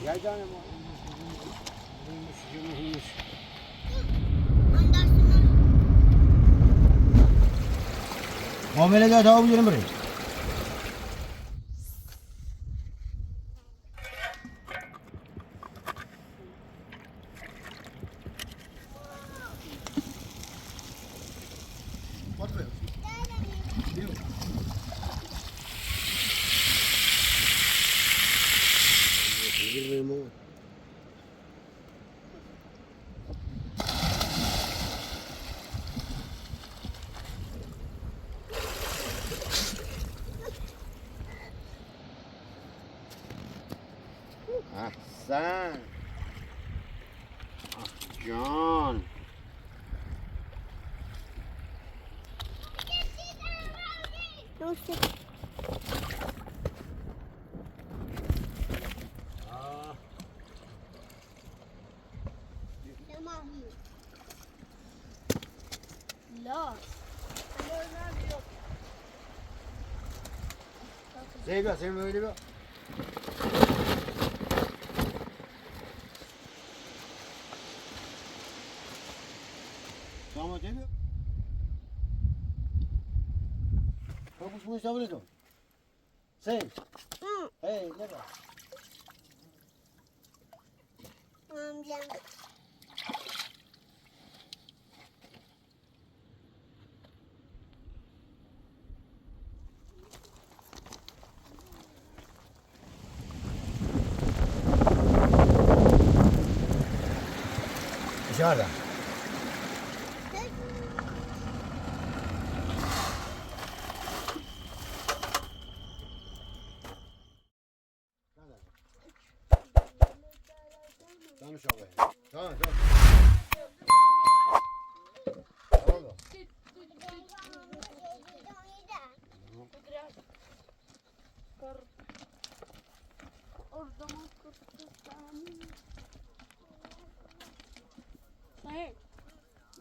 Yaydan ama. Muamelede daha bilirim burayı. Ahsan. Ah Can. لا Zeyba sen böyle bir. Tamam değil mi? Kapış bu işe vuruyor. Sen. Hey ne var? Dışarıda. Tamam şabay. Tamam tamam. Oldu. Oradan kurtulsam. Hayır.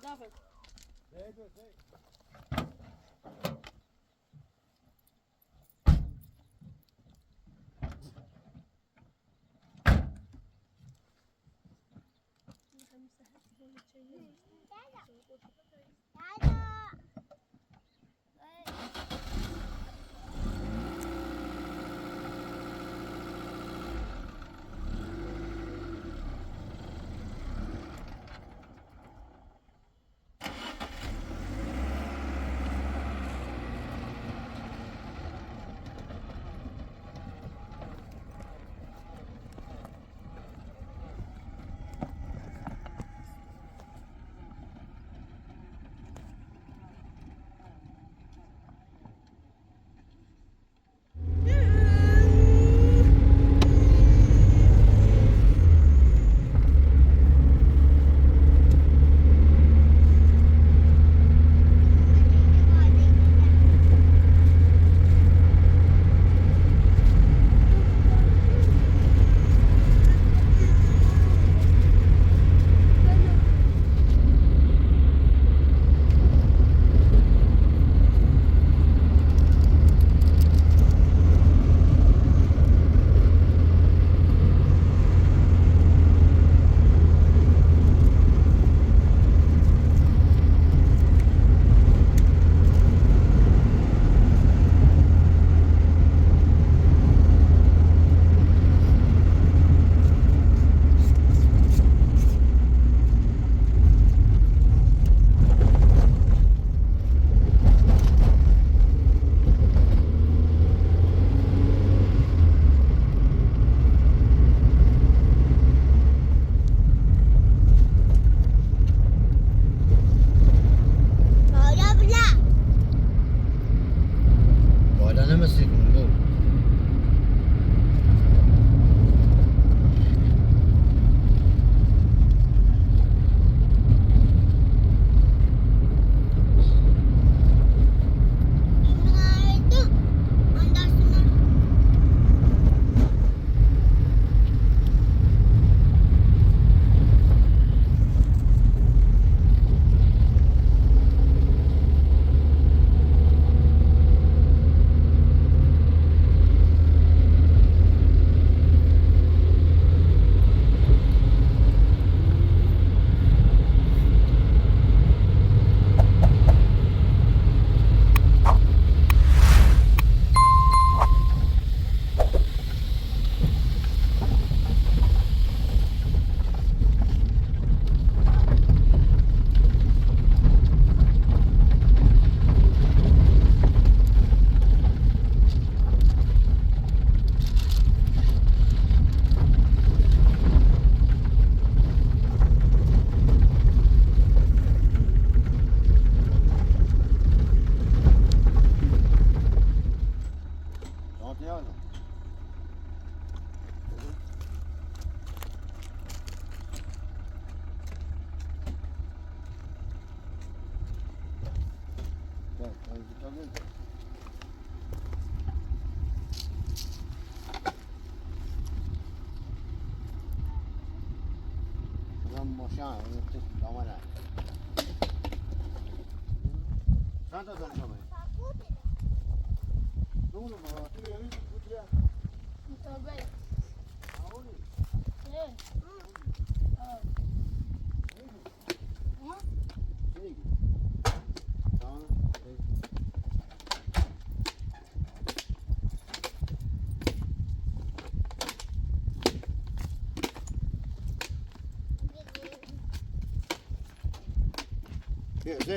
Давай. Zeyba zeyba. Yavrum. Gel, azıcık alayım. Adam boşa, unuttuk, aman ha. Sen de tanışamayın. Ne oldu baba? Tüy evi tut ya. Torbayı. Ha o ne? Evet. Seni git. Tamam.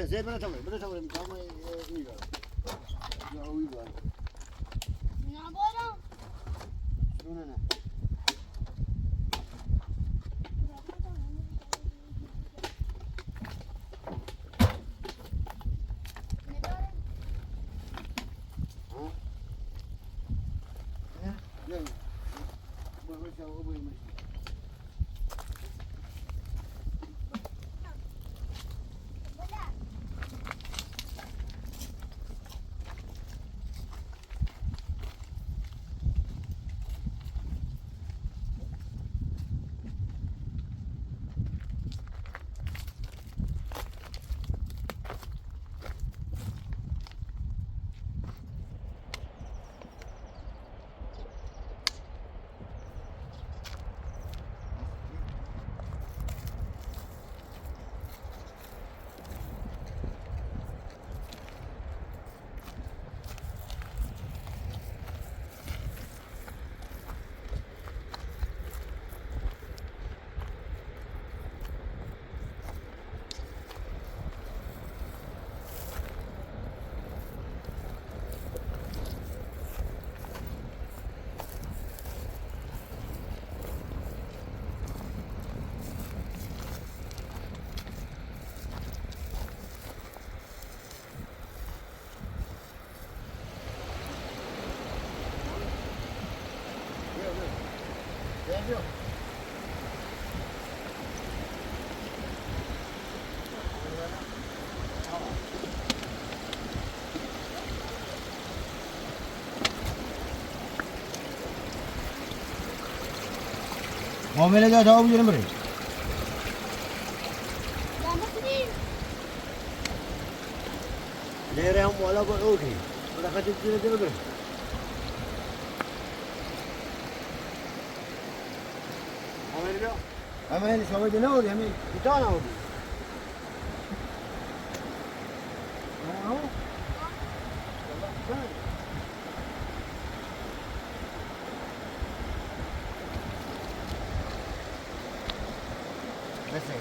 Zey bana tamam. Bana tamam. Tamam iyi var. Ya iyi var. Ne yapalım? Şuna ne? Ha? Ne? Gel. Bu şey o buymuş. Geliyor. Muamele de daha bilirim burayı. Ben nasıl diyeyim? Nereye muala bu okey. Bırak hadi de öbür. Muamele. Hemen şöyle ne oldu? Hemen bir tane oldu. Ne oldu? Listen.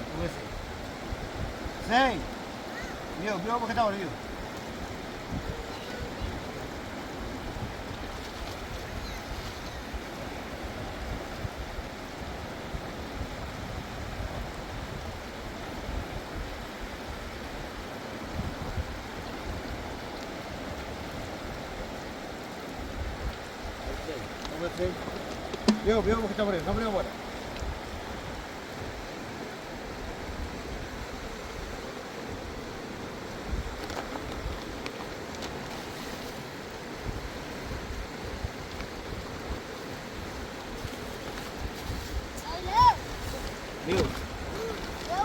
Say. Vio porque está volvido. Vio porque está volvido. No volvido.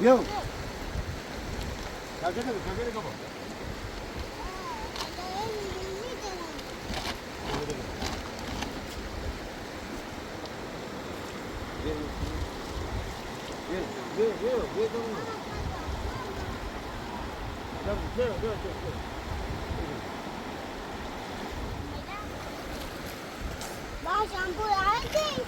Vio. Cambiare como. Bak şampu aldım.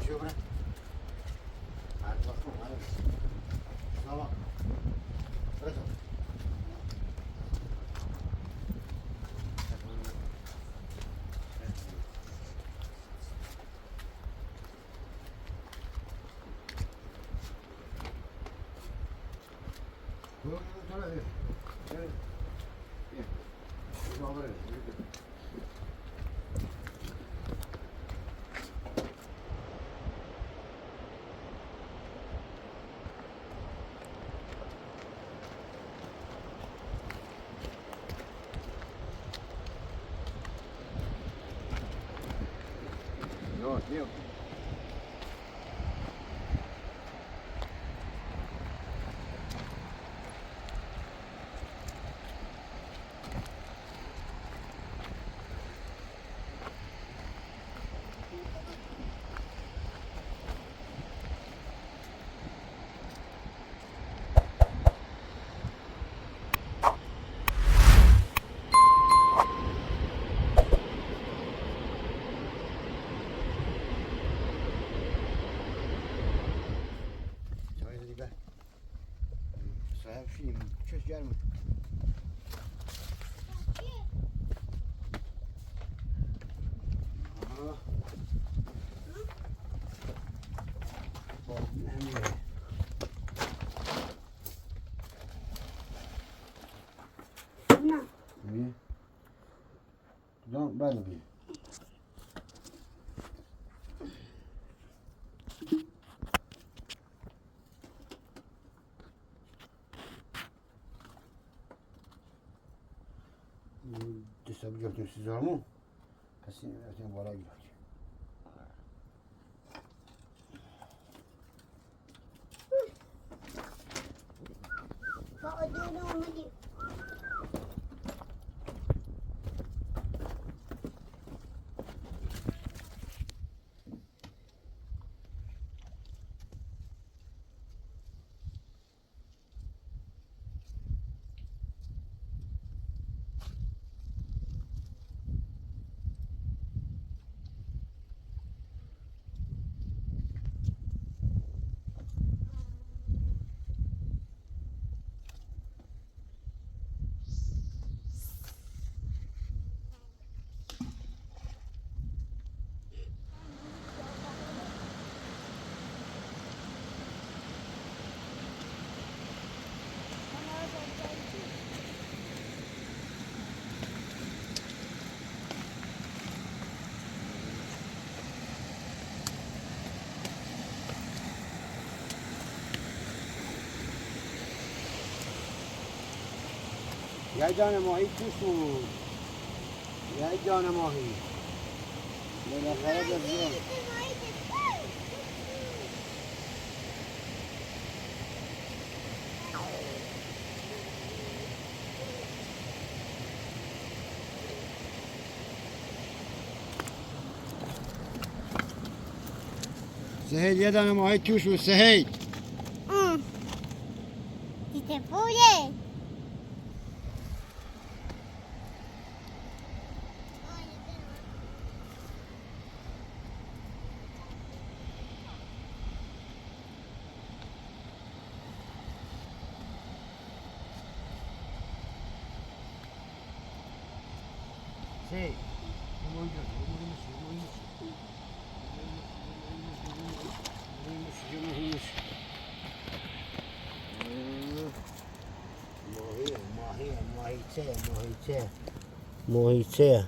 başlıyor bırak. Hadi bakalım hadi. Tamam. Bırak. Yok, sonra ver. Evet. Gel. Bunu alırım. Yok, yok. Çay be. Sahip şeyim. Çöz gelme. Aha. Bak, ne diyor? Ne? İyi. Tamam, ben de bir. Destek gördüm siz var mı? Kesin erken vara gidiyor. Bak ödüğünü olmadı. Yaydan ماهی توش بود یایدان ماهی بالاخره بزن سهیل یه دانه ماهی توش بود سهیل دیده پوله سهیل ماهیچه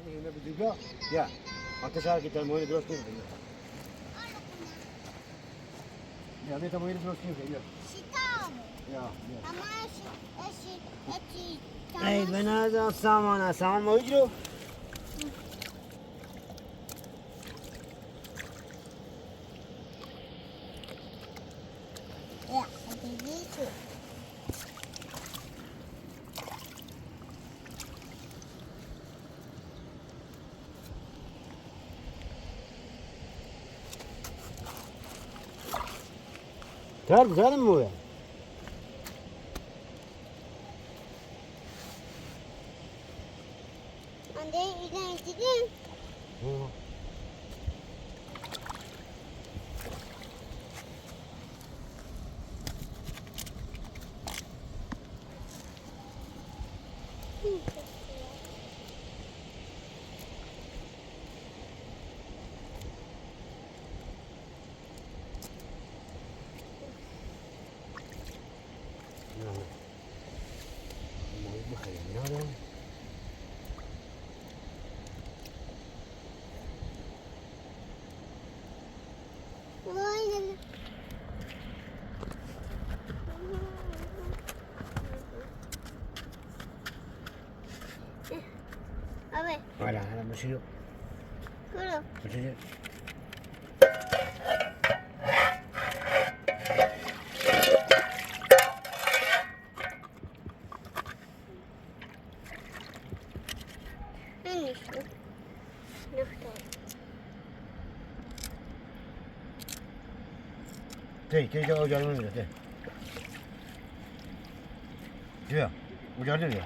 اینو بدوگاه یا آتش هر کی ماهی درست نمیکنه یا بیت ماهی درست نمیکنه شیطان یا اما اشی ای به نظر سامان ماهی رو یا دیدی Ter güzelim mi o ya? Anne ilan dedin. Aynen. Abi, Hala hala bir şey yok. kuru. Bir şey yok. Ne şu? Nokta. Tey ocağını diyor. Tey. Diyor. Ocağı diyor.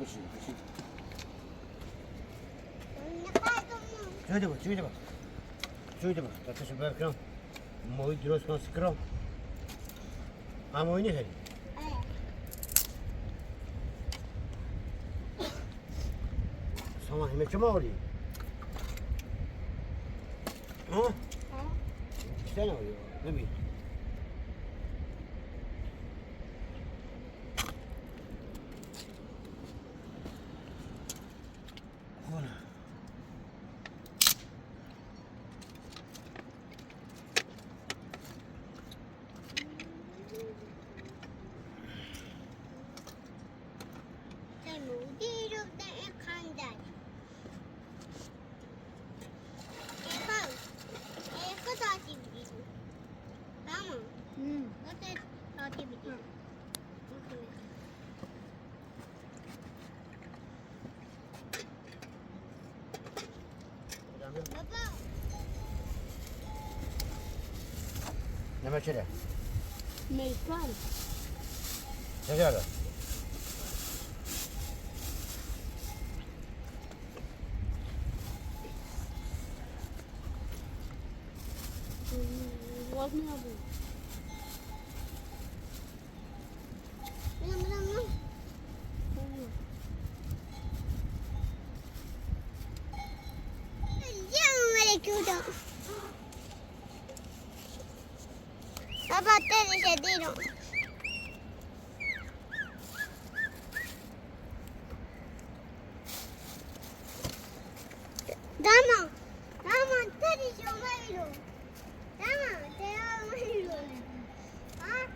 Bir şey, bir şey. Ne kadar mı? Şöyle bak, şöyle bak. Şöyle bak. Arkadaşlar ben kram. Moy diros mas kram. Ama oyunu hadi. Evet. Sama hemen çama oluyor. Ha? Ha? İşte ne oluyor? Ne bileyim. Ola. Sen bu dirokta ekandar. Ekal. Ekal takip ediyor. Tamam. O da takip ediyor. Baba. Ne meçere? Meykan. Ne kadar? What me abu? Lam. Jangan mereka. Baba tadi sedih. Dama, tadi cuma itu. Dama, cuma itu. Ah,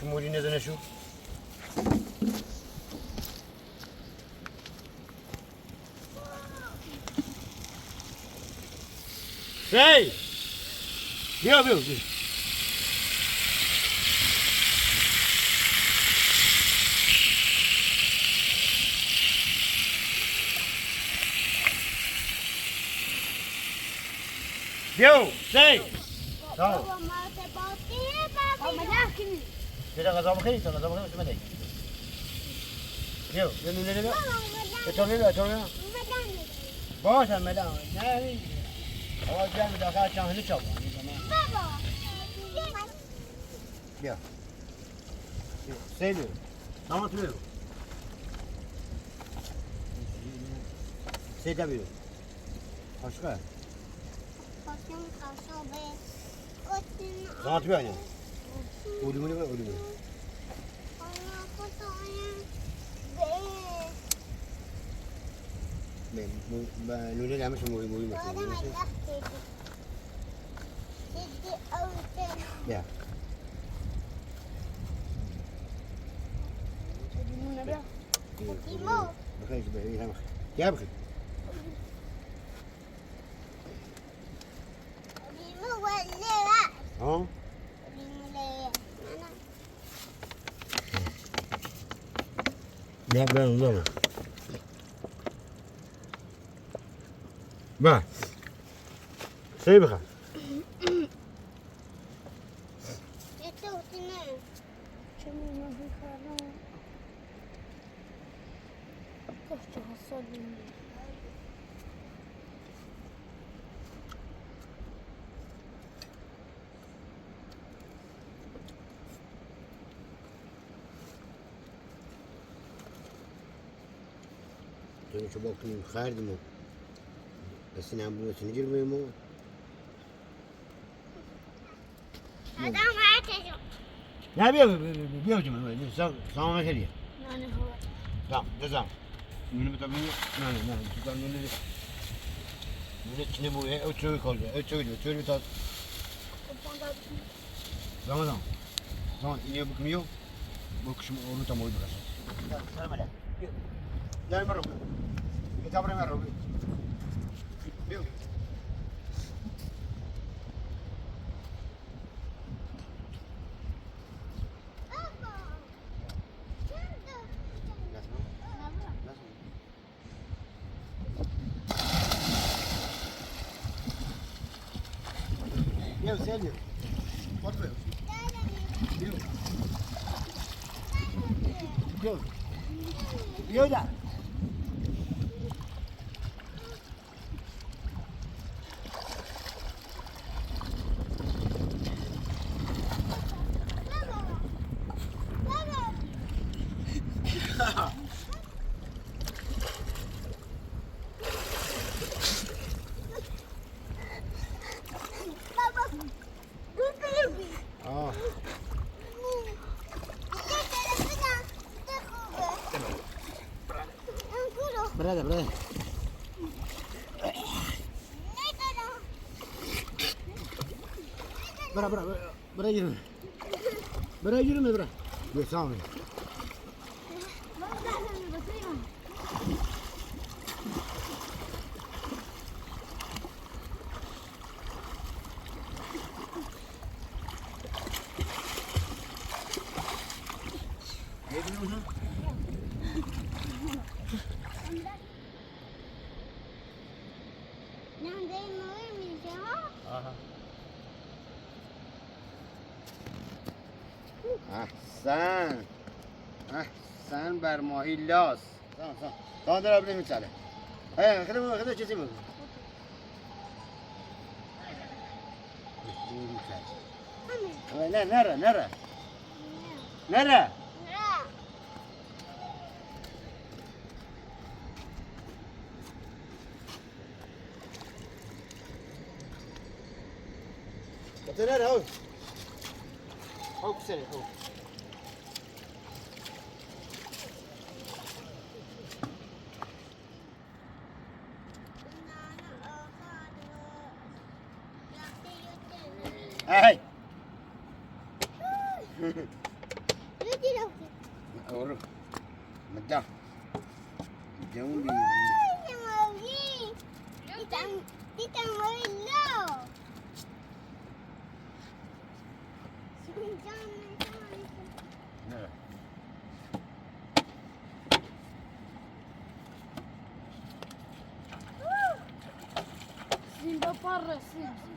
Çumuri ne dene şu? Hey! Diyor. Diyor, say! Tamam. baba mau seperti apa? Oh, yakin. Kita kasih bakayım, sana kasih bakayım, sana değil. Diyor, ne? Çalıyor. Boş ver medan. Ne? O cam da kaçan hını çabuk. Baba. Diyor. Say diyor. Tamam diyor. Say diyor. Başka? Bakın kasih be. Kotin. Tamam diyor yani. Ölümünü. Ana kotonya. Be. Ben nuri lama semua ibu Ada malah jadi. Jadi autan. Ya. Jadi mana dia? Timo. Bakayım şimdi sama. Gel bakayım. Ne ben uzamam. Bak. Şey bakın. Yeter otine. Çamurma bir karan. Koşça hasadım. Dün şu bakayım kaydı mı? Esinen bunu sinir miyim o? Adam herkes yok. Ne bir hocam öyle sana ne diyor? Yani hava. Tamam, tamam. Bunu tabii ne tutan ne içine bu ötüğü kaldı. Ötüğü bir tat. Zaman. Zaman ineğe bakmıyor. Bakışım onu tam oydu kasar. Gel böyle. Gel böyle. Git abone ver abi. Yok. Yok sen yok. Otur. Yok. Yok. Yok da. Aa. Brother. Bra yürüme. Bra yürüme bra. Gel sağ ol. Yedin mi? احسن بر ماهی لاس تا در ابری میچاله خدا چیزی بگو نره نره او کسره او هاي أورو مدة جوني Simba parra, Simba.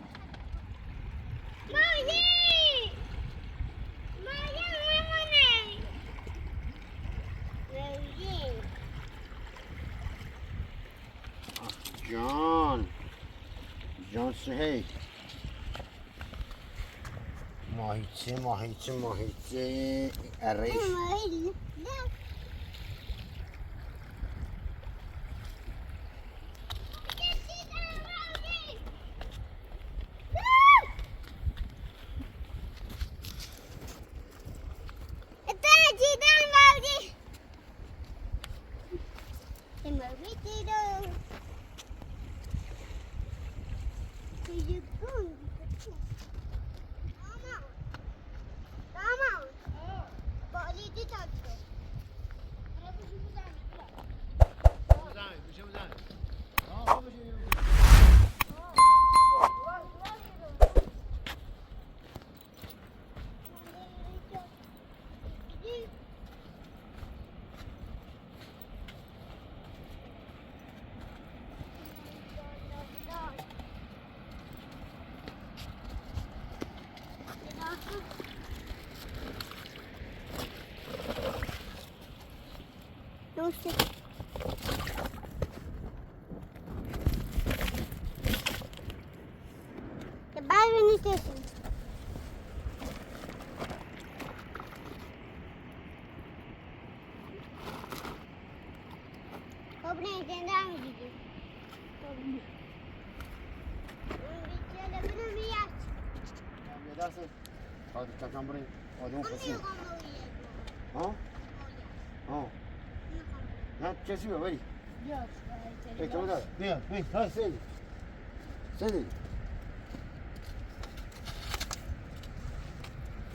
جان سهی ماهیچه ارش بعد بینی سیشن خب نه زنده هم دیگه بیچاره بینو بیاد یه دست خواهد چکم برای آدم خسیه ها؟ ها نه کسی ببری احتمال داره بیا ها سیدی سیدی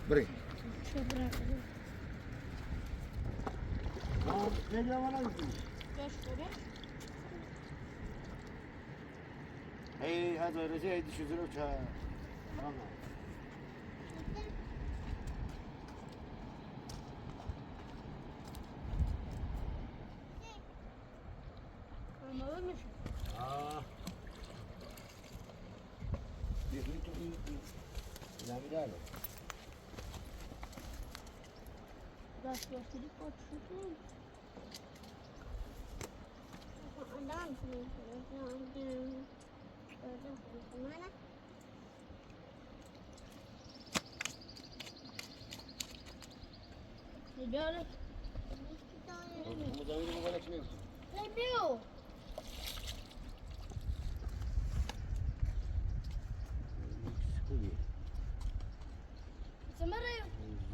بری ها سیدی هم نمیتونی هی هذا رجع هيدي شو زلوجها بيخليتوا في نعملها Ribiola? المزامير ما بالك نمشي Ribio! Samareo!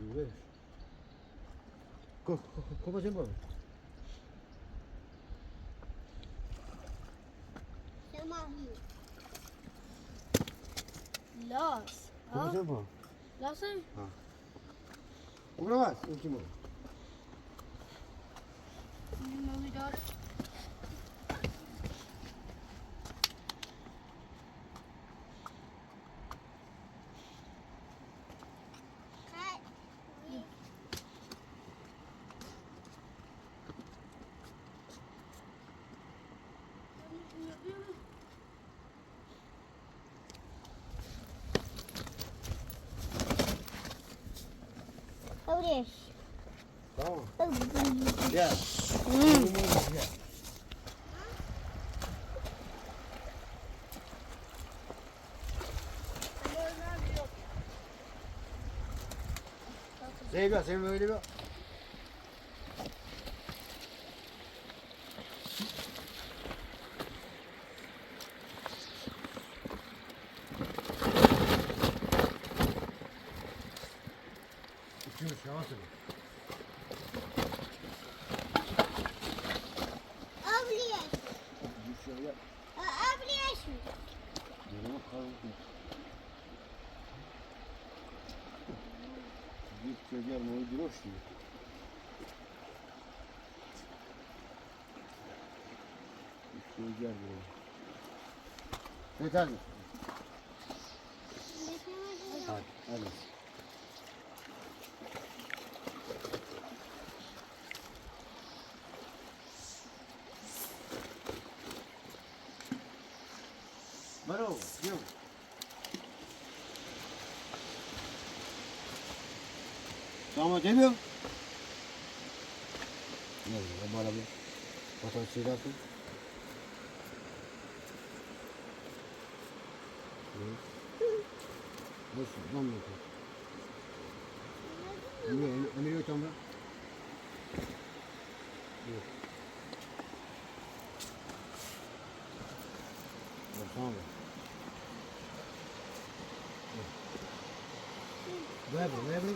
الزواج كوبا جنبه Samareo. Los. كوبا جنبه Los. وبلا واس انت مو No we got it. Ladies. تمام يا زي بقى زي ما يقول بقى شو عاصم Çocuğa mı uyduruyor ki? Çocuğa mı? Yeter mi? Hadi, hadi. Bravo, yok. Tamam geliyor. Ne oluyor? Bana bir fotoğraf çekersin. Nasıl? Ne yapıyorsun? Emir yok tamam. Yok. Tamam. Ver bu, ver bu.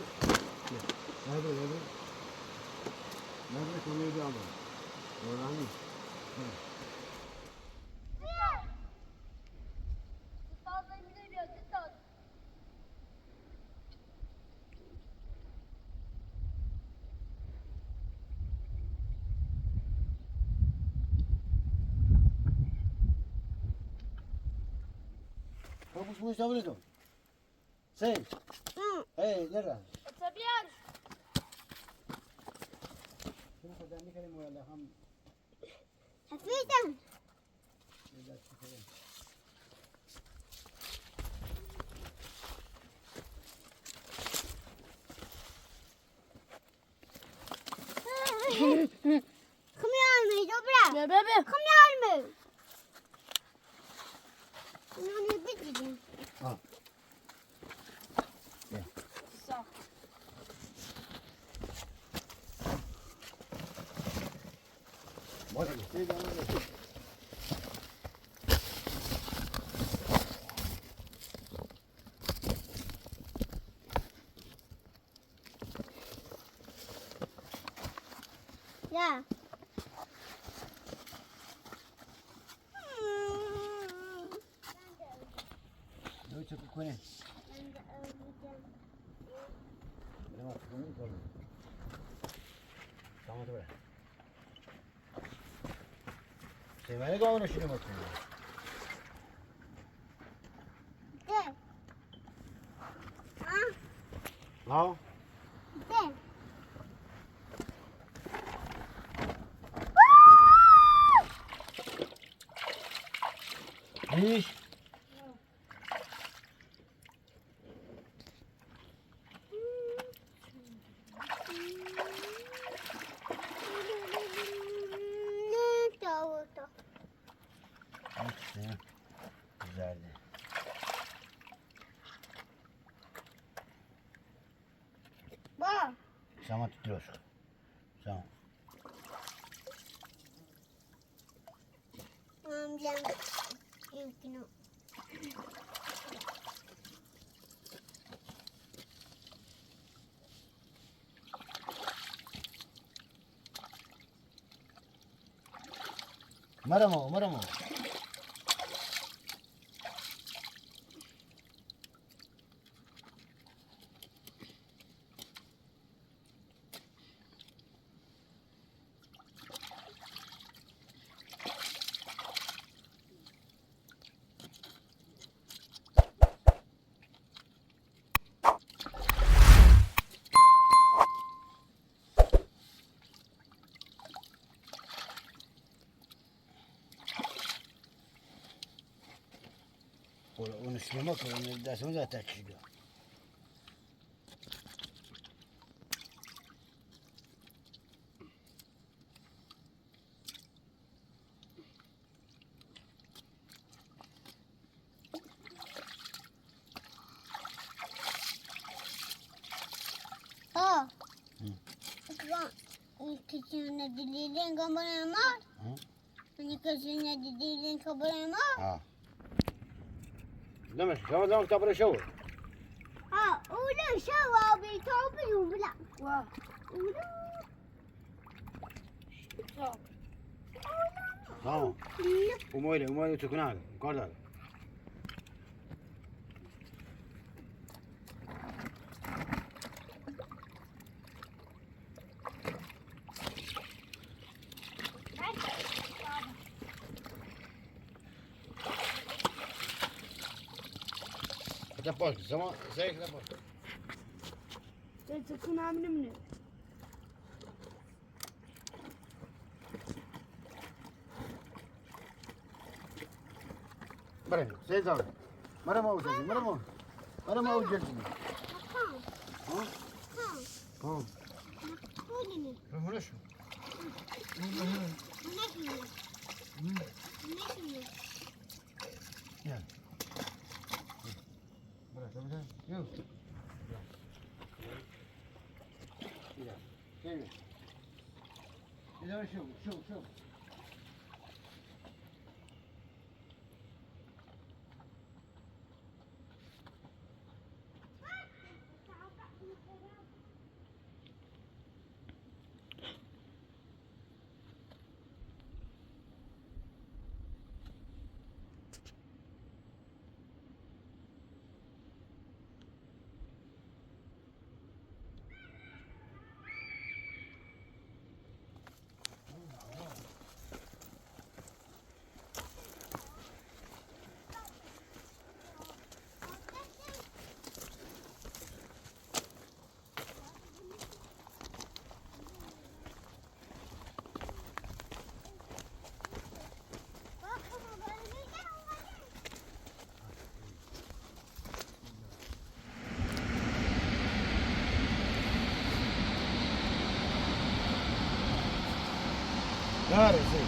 Ver bu, ver bu. Ver bu, konuyu bir alma. Öğrendim. Vamos começar a então. Sim. Ei, nera. Sabian. شنو خدامي كلمة ولا هم؟ حفيدا. خميا. تكونين Ben de öleceğim. لما تكونين تقولين tamam böyle sevmeni kavunu şunu bakın De. Ah, ha de. ليش Ne tavuktu? İşte güzeldi. Bak. Sama tutuyorsun. Sama. Amcam yükünü. مرمو مرمو ونسلمك ونداسون ذات تشجع Ha. Kışına dilinin kabarı var. Hani kışına dilinin kabarı var. اه لما شو زمان كبر شو Ha, öyle şey var bir tabi yumla. Var. Öyle. تمام ومويله تكون هذا قول هذا ده بارك زمان زيك ده بارك تكون عامل منه. مرة زي زمان مرة ما وجدت مرة ما وجدت Tamam. ها Tamam. ها Böyle mi? هنا شو Ne gibi? Ne gibi? يلا مرة تمام يلا يلا إذا شو Claro, sí.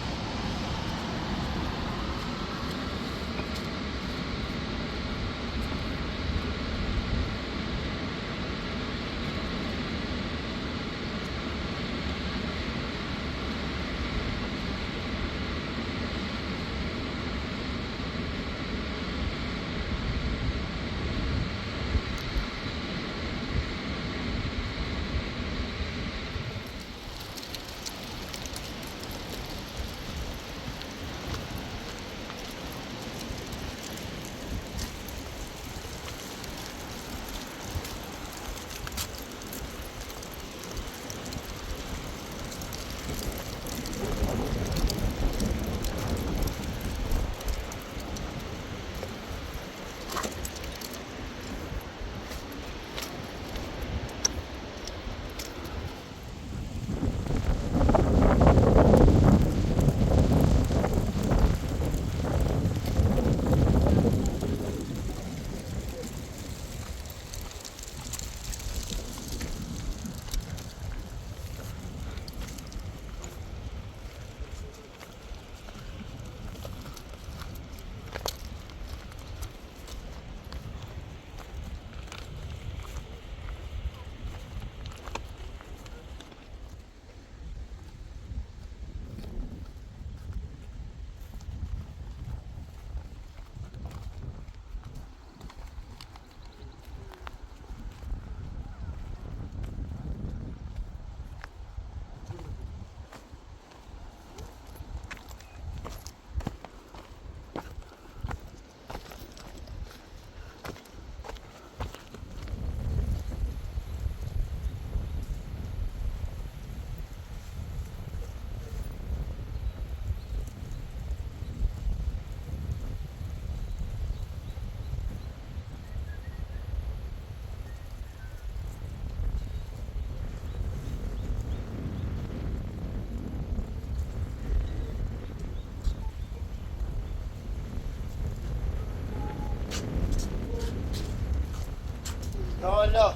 Ya Allah.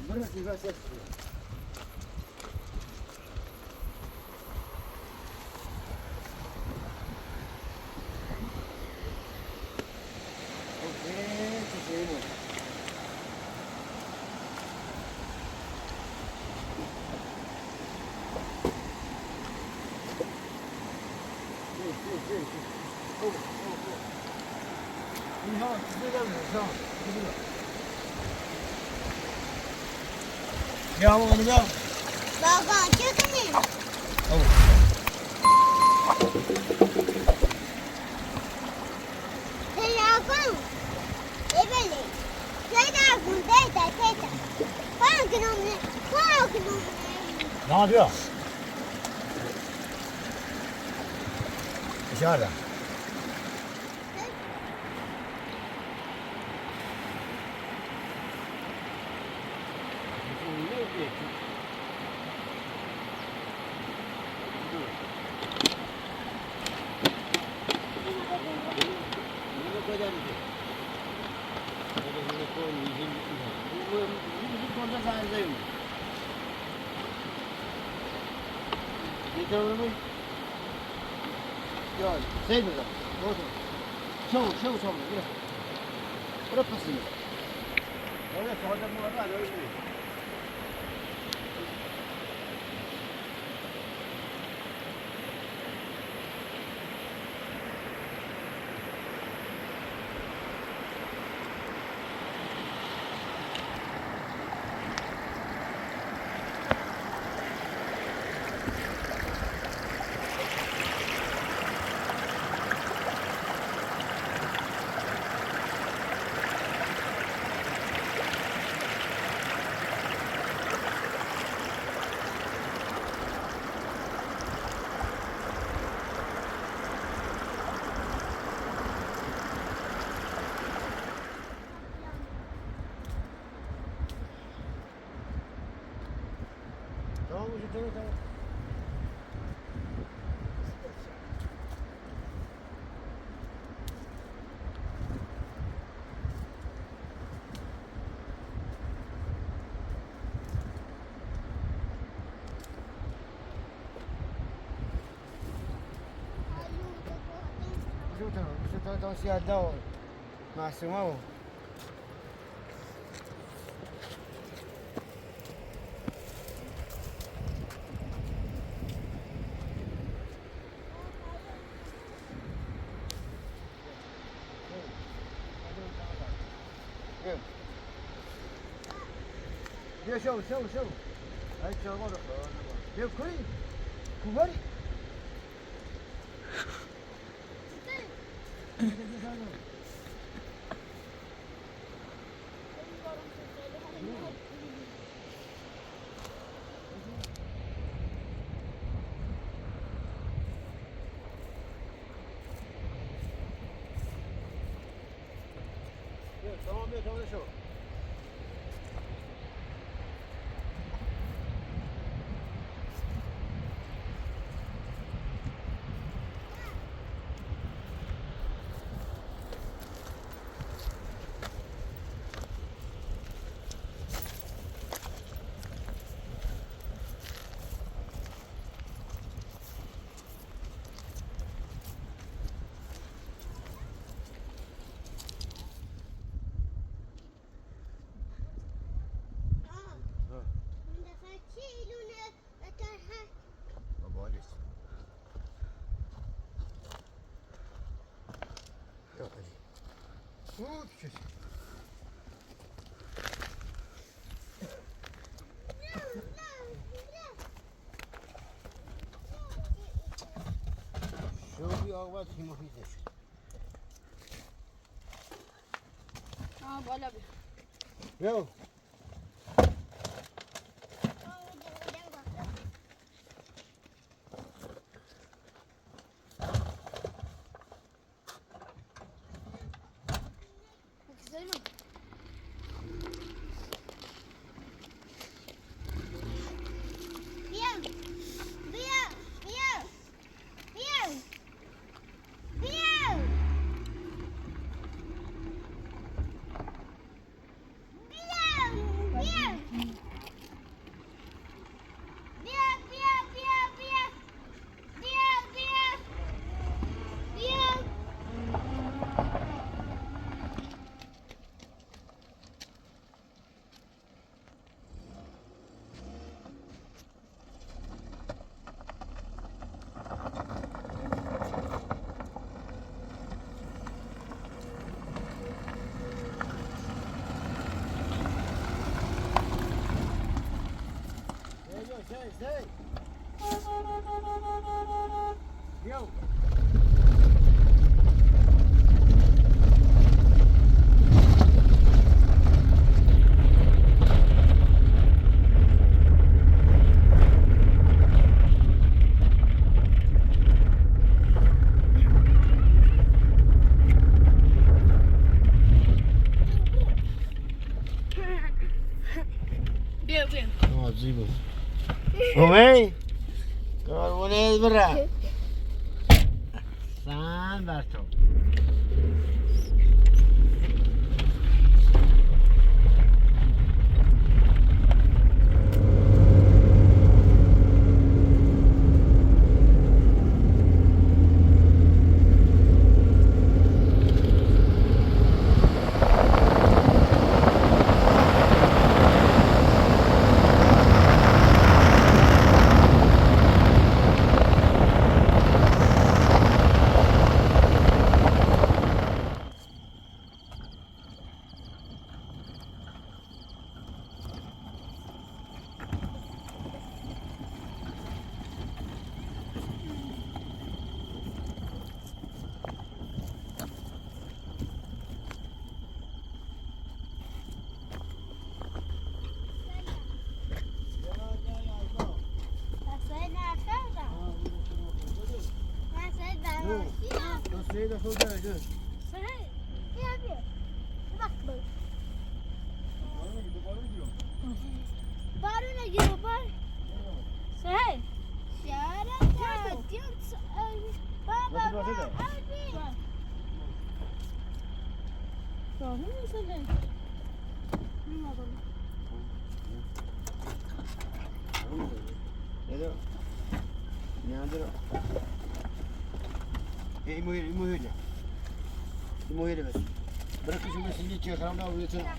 Bırak biraz ses. Ya mau ini ya. Bapak, cek ni. Oh. Saya pun. Ebeli. Saya pun teta. Kau kenal ni? Ne yapıyor? Dışarıda. Şey mi lan? Şov şov. Bırak pasını. Öyle sonra bu arada öyle. Tamam hocam tamam. Você tá ansiadão, Marcelo? شو هاي شغله يا كوي كواري tamam شو شو في أغوات في مفيدش بقول لك يو Ya Hey. Yo. Bien, bien. عجيبه اومي قربوني برا سان برتو المهم بس بركز بس اللي تشي خرامنا ويتنا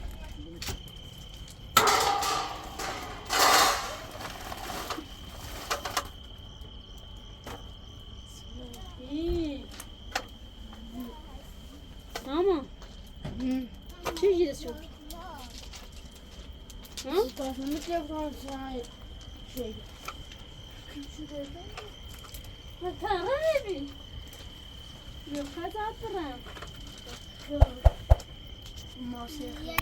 ماما شو يجي تسوي؟ ها؟ طيب مثل شيء ما تعرفي يا خزعة ما شيء